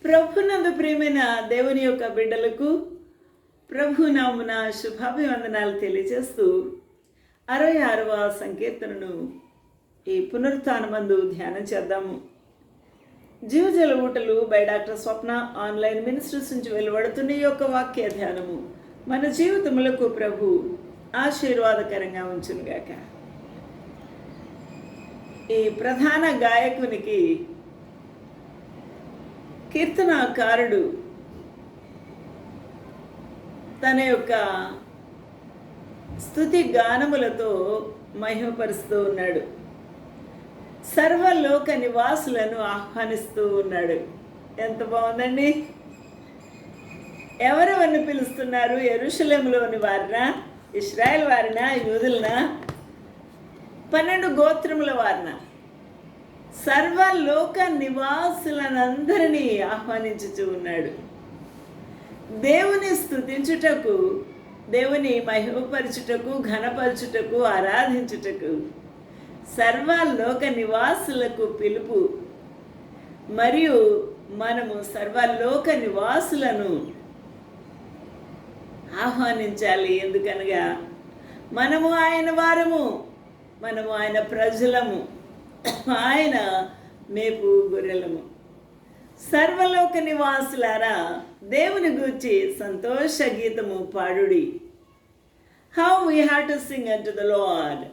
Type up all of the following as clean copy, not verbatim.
ప్రభునందు ప్రియమైన దేవుని యొక్క బిడ్డలకు ప్రభు నామున శుభాభివందనాలు తెలియజేస్తూ 66వ సంకీర్తనను ఈ పునరుత్థానమందు ధ్యానం చేద్దాము. జీవజల ఊటలు by doctor Swapna online ministries నుంచి వెలువడుతున్న ఈ యొక్క వాక్య ధ్యానము మన జీవితములకు ప్రభు ఆశీర్వాదకరంగా ఉంచునుగాక. ఈ ప్రధాన గాయకునికి కీర్తనాకారుడు తన యొక్క స్తుతి గానములతో మహిమపరుస్తూ ఉన్నాడు. సర్వలోక నివాసులను ఆహ్వానిస్తూ ఉన్నాడు. ఎంత బాగుందండి! ఎవరెవరిని పిలుస్తున్నారు? యెరూషలేములోని వారినా, ఇశ్రాయేల్ వారినా, యూదులనా, 12 గోత్రముల వారినా? సర్వలోక నివాసులనందరినీ ఆహ్వానించుచూ ఉన్నాడు. దేవుని స్తుతించుటకు, దేవుని మహిమపరచుటకు, ఘనపరచుటకు, ఆరాధించుటకు సర్వలోక నివాసులకు పిలుపు. మరియు మనము సర్వలోక నివాసులను ఆహ్వానించాలి. ఎందుకనగా మనము ఆయన వారము, మనము ఆయన ప్రజలము, ఆయన మేపు గొర్రెలము. సర్వలోక నివాసులారా, దేవుని గూర్చి సంతోష గీతము పాడుడి. How we have to sing unto the lord.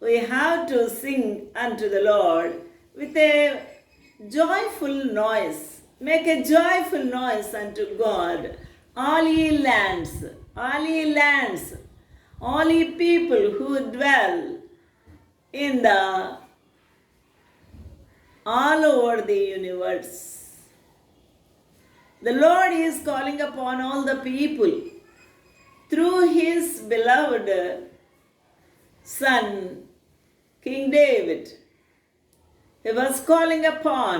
We have to sing unto the Lord with a joyful noise. Make a joyful noise unto God, all ye lands, all ye lands, all ye people who dwell in the all over the universe. The Lord is calling upon all the people through his beloved son, King David. He was calling upon.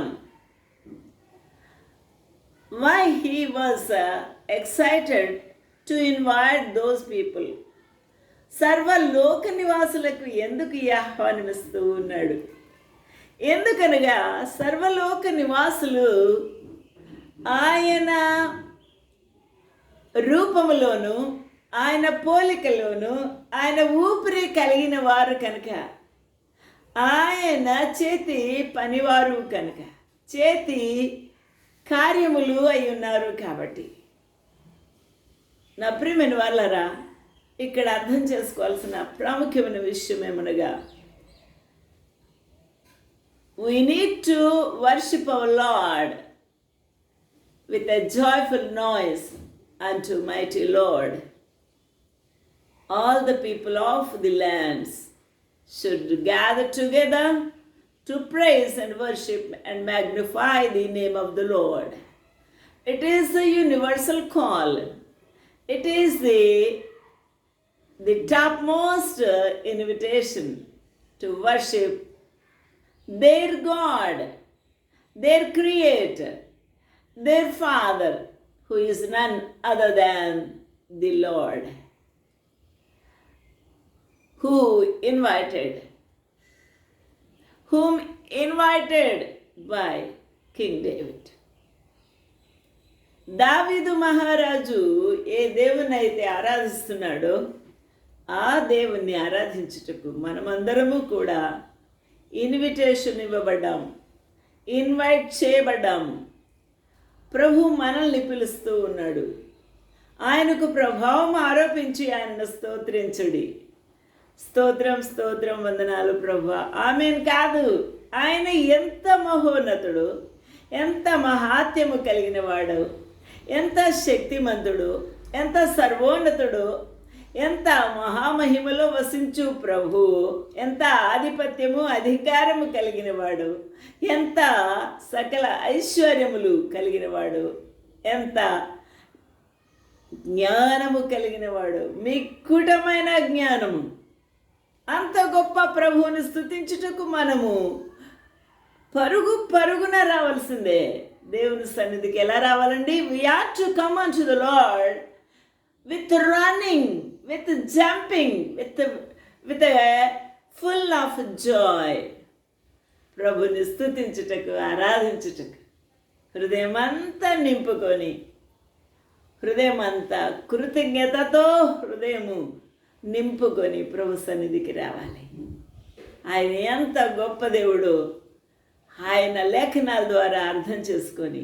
Why he was excited to invite those people? సర్వలోక నివాసులకు ఎందుకు ఈ ఆహ్వానమిస్తూ ఉన్నాడు? ఎందుకనగా సర్వలోక నివాసులు ఆయన రూపములోను, ఆయన పోలికలోను, ఆయన ఊపిరి కలిగిన వారు కనుక, ఆయన చేతి పనివారు కనుక, చేతి కార్యములు అయి ఉన్నారు కాబట్టి. నా ప్రియమైన వాళ్ళరా, ఇక్కడ అర్థం చేసుకోవాల్సిన ప్రాముఖ్యమైన విషయం ఏమనగా, we need to worship our Lord with a joyful noise unto mighty Lord. All the people of the lands should gather together to praise and worship and magnify the name of the Lord. It is a universal call. It is the topmost invitation to worship their God, their Creator, their Father, who is none other than the Lord, whom invited by King David. దావీదు మహారాజు ఏ దేవుని అయితే ఆరాధిస్తున్నాడో ఆ దేవుణ్ణి ఆరాధించుటకు మనమందరము కూడా invitation ఇవ్వబడ్డాం, invite చేయబడ్డాం. ప్రభు మనల్ని పిలుస్తూ ఉన్నాడు. ఆయనకు ప్రభావం ఆరోపించి ఆయనను స్తోత్రించుడి. స్తోత్రం, స్తోత్రం, వందనాలు ప్రభువా, ఆమేన్ కాదు. ఆయన ఎంత మహోన్నతుడు, ఎంత మహాత్యము కలిగిన వాడు, ఎంత శక్తిమంతుడు, ఎంత సర్వోన్నతుడు, ఎంత మహామహిమలో వసించు ప్రభు, ఎంత ఆధిపత్యము అధికారము కలిగినవాడు, ఎంత సకల ఐశ్వర్యములు కలిగినవాడు, ఎంత జ్ఞానము కలిగినవాడు, మిక్కుటమైన జ్ఞానము. అంత గొప్ప ప్రభువుని స్తుతించుటకు మనము పరుగున రావాల్సిందే. దేవుని సన్నిధికి ఎలా రావాలండి? we have to come unto the Lord with running, with jumping, with a full of joy. ప్రభుని స్తుతించుటకు, ఆరాధించుటకు హృదయమంతా నింపుకొని, హృదయమంతా కృతజ్ఞతతో హృదయము నింపుకొని ప్రభు సన్నిధికి రావాలి. ఆయన ఎంత గొప్ప దేవుడో ఆయన లేఖనాల ద్వారా అర్థం చేసుకొని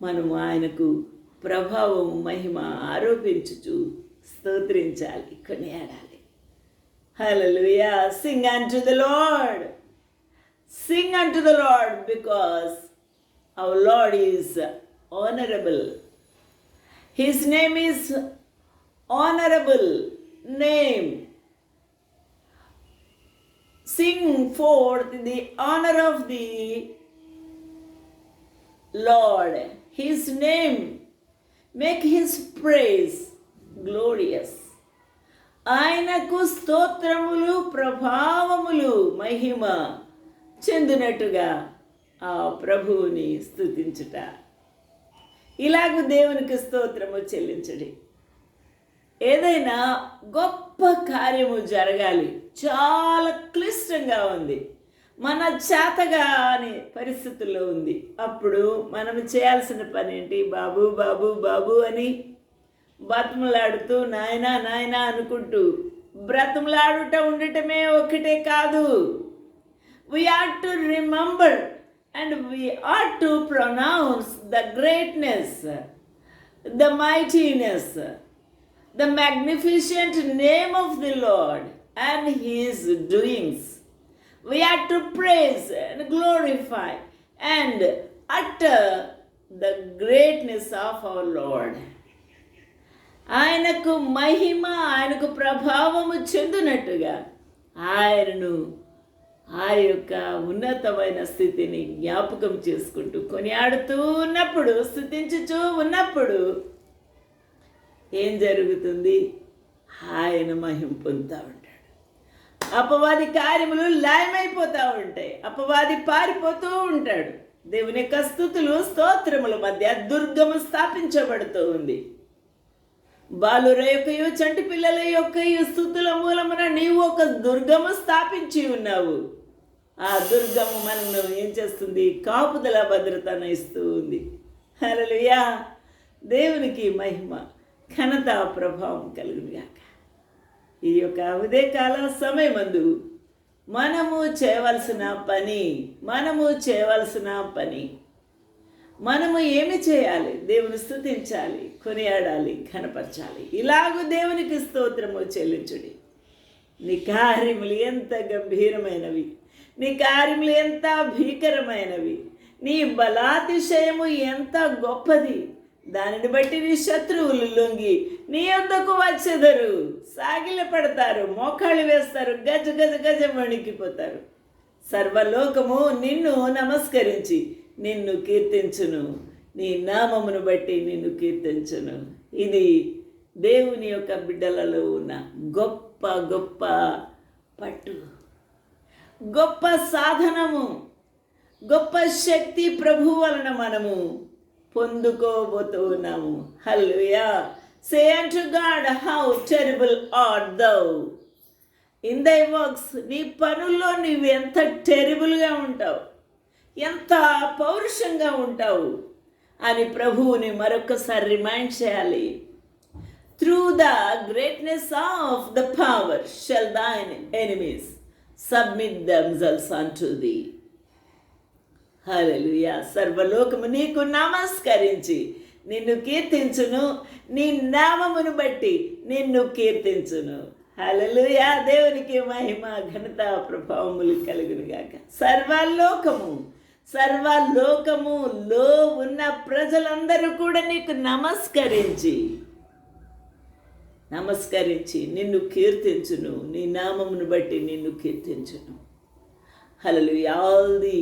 మనము ఆయనకు ప్రభావం మహిమ ఆరోపించుచు స్తోత్రించాలి, కొనియాడాలి. హల్లెలూయా. Singh unto the Lord. Sing unto the Lord because our Lord is honorable. His name is honorable name. Sing forth the honor of the Lord. His name, make his praise glorious. ఆయనకు స్తోత్రములు, ప్రభావములు, మహిమ చెందినట్టుగా ఆ ప్రభువుని స్తుతించుట. ఇలాగూ దేవునికి స్తోత్రము చెల్లించడి. ఏదైనా గొప్ప కార్యము జరగాలి, చాలా క్లిష్టంగా ఉంది, మన చేతగాని పరిస్థితుల్లో ఉంది. అప్పుడు మనం చేయాల్సిన పని ఏంటి? బాబు బాబు బాబు అని బతుములాడుతూ నాయనా నాయనా అనుకుంటూ బ్రతుములాడుట ఉండటమే ఒకటే కాదు. We ought to remember and we ought to pronounce the greatness, the mightiness, the magnificent name of the Lord and his doings. We ought to praise and glorify and utter the greatness of our Lord. ఆయనకు మహిమ, ఆయనకు ప్రభావము చెందినట్టుగా ఆయనను ఆ యొక్క ఉన్నతమైన స్థితిని జ్ఞాపకం చేసుకుంటూ కొనియాడుతూ ఉన్నప్పుడు, స్తుతించుచూ ఉన్నప్పుడు ఏం జరుగుతుంది? ఆయన మహిమ పొందుతూ ఉంటాడు. అపవాది కార్యములు లయమైపోతూ ఉంటాయి, అపవాది పారిపోతూ ఉంటాడు. దేవుని యొక్క స్తుతులు, స్తోత్రముల మధ్య దుర్గము స్థాపించబడుతూ ఉంది. బాలుర యొక్కయు చంటి పిల్లల యొక్కయు స్తుతుల మూలమున నీవు ఒక దుర్గము స్థాపించి ఉన్నావు. ఆ దుర్గము మనను ఏం చేస్తుంది? కాపుదల భద్రతను ఇస్తూ ఉంది. హల్లెలూయా. దేవునికి మహిమ, ఘనత, ప్రభావం కలుగునుగాక. ఈ యొక్క ఉదయకాల సమయమందు మనము చేయవలసిన పని మనము ఏమి చేయాలి? దేవుని స్తుతించాలి, కొనియాడాలి, ఘనపరచాలి. ఇలాగూ దేవునికి స్తోత్రము చెల్లించుడి. నీ కార్యములు ఎంత గంభీరమైనవి, నీ కార్యములు ఎంత భీకరమైనవి, నీ బలాతిశయము ఎంత గొప్పది. దానిని బట్టి నీ శత్రువులు లొంగి నీ యొద్దకు వచ్చెదరు, సాగిల పడతారు, మోకాళ్ళు వేస్తారు, గజ గజ గజ వణికిపోతారు. సర్వలోకము నిన్ను నమస్కరించి నిన్ను కీర్తించును, నీ నామమును బట్టి నిన్ను కీర్తించును. ఇది దేవుని యొక్క బిడ్డలలో ఉన్న గొప్ప గొప్ప పట్టు, గొప్ప సాధనము, గొప్ప శక్తి ప్రభు వలన మనము పొందుకోబోతూ ఉన్నాము. హల్లెలూయా. Say unto God, how terrible art thou in thy works. నీ పనుల్లో నీవు ఎంత టెరిబుల్గా ఉంటావు, ఎంత పౌరుషంగా ఉంటావు అని ప్రభువుని మరొకసారి రిమైండ్ చేయాలి. Through the greatness of the power shall thine enemies submit themselves unto thee. హల్లెలూయా. సర్వలోకము నీకు నమస్కరించి నిన్ను కీర్తించును, నీ నామమును బట్టి నిన్ను కీర్తించును. హల్లెలూయా. దేవునికి మహిమ, ఘనత, ప్రభావములు కలుగునుగాక. సర్వలోకములో ఉన్న ప్రజలందరూ కూడా నీకు నమస్కరించి నిన్ను కీర్తించును, నీ నామమును బట్టి నిన్ను కీర్తించును. Hallelujah. All the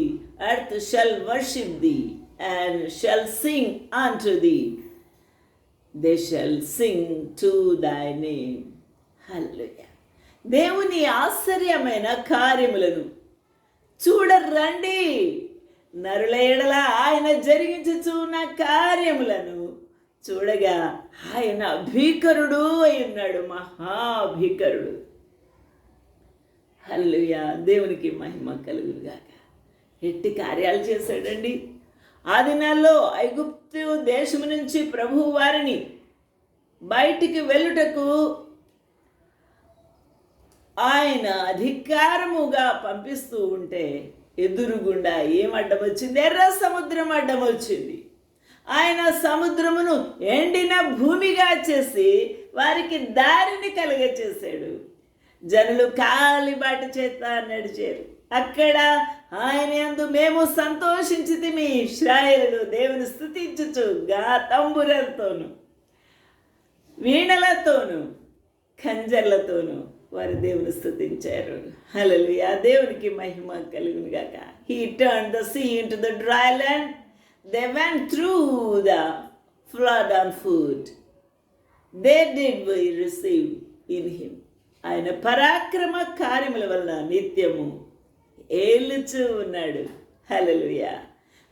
earth shall worship thee and shall sing unto thee. They shall sing to thy name. Hallelujah. దేవుని ఆశ్చర్యమైన కార్యములను చూడరండి. నరుల ఎడల ఆయన జరిగించుచున్న కార్యములను చూడగా ఆయన భీకరుడు అయి ఉన్నాడు, మహాభీకరుడు. హల్లెలూయా. దేవునికి మహిమ కలుగునుగాక. ఎట్టి కార్యాలు చేశాడండి. ఆ దినాల్లో ఐగుప్తు దేశం నుంచి ప్రభువు వారిని బయటికి వెళ్ళుటకు ఆయన అధికారముగా పంపిస్తూ ఉంటే ఎదురుగుండా ఏం అడ్డం వచ్చింది? ఎర్ర సముద్రం అడ్డం వచ్చింది. ఆయన సముద్రమును ఎండిన భూమిగా చేసి వారికి దారిని కలుగచేశాడు. జనులు కాలిబాట చేత నడిచారు. అక్కడ ఆయన యందు మేము సంతోషించితిమి. ఇశ్రాయేలు దేవుని స్తుతించుచు తంబురలతోను వీణలతోను ఖంజర్లతోను వారు దేవుని స్తుతించారు. హల్లెలూయా, దేవునికి మహిమ కలుగును గాక. He turned the sea into the dry land. They went through the flood on foot. They did we receive in him. ఆయన పరాక్రమ కార్యముల వలన నిత్యము ఏలుచూ ఉన్నాడు. హల్లెలూయా.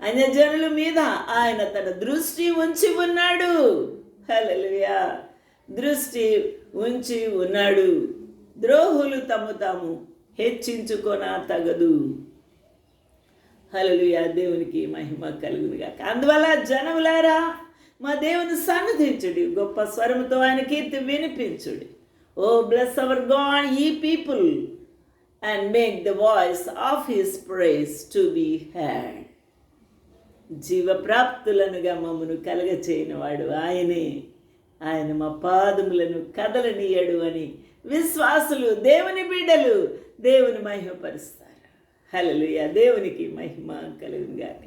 అన్యజనుల మీద ఆయన తన దృష్టి ఉంచి ఉన్నాడు. హల్లెలూయా, దృష్టి ఉంచి ఉన్నాడు. ద్రోహులు తమ తాము హెచ్చించుకొన తగదు. హల్లెలూయా, దేవునికి మహిమ కలుగును గాక. అందువల్ల జనములారా, మా దేవుని సన్నిధించుడి, గొప్ప స్వరముతో ఆయన కీర్తి వినిపించుడి. O bless our God ye people and make the voice of his praise to be heard. జీవప్రాప్తులనుగా మమ్మను కలగచేయని వాడు ఆయనే. ఆయన మా పాదములను కదలనీయడు అని విశ్వాసులు, దేవుని బిడ్డలు దేవుని మహిమపరుస్తారు. హల్లెలూయా, దేవునికి మహిమ కలుగును గాక.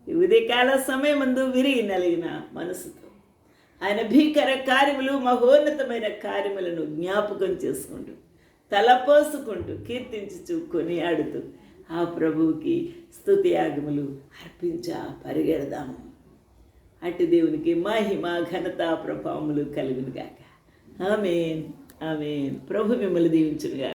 ఈ ఉదయకాల సమయమందు విరిగి నలిగిన మనసుతో ఆయన భీకర కార్యములు, మహోన్నతమైన కార్యములను జ్ఞాపకం చేసుకుంటూ, తలపోసుకుంటూ, కీర్తించుచు కొనియాడుతూ ఆ ప్రభువుకి స్తుతియాగములు పరిగెడదాము. అటు దేవునికి మహిమ, ఘనత, ప్రభావములు కలుగును గాక. ఆమేన్, ఆమేన్. ప్రభు మిమ్మల్ని దీవించును గాక.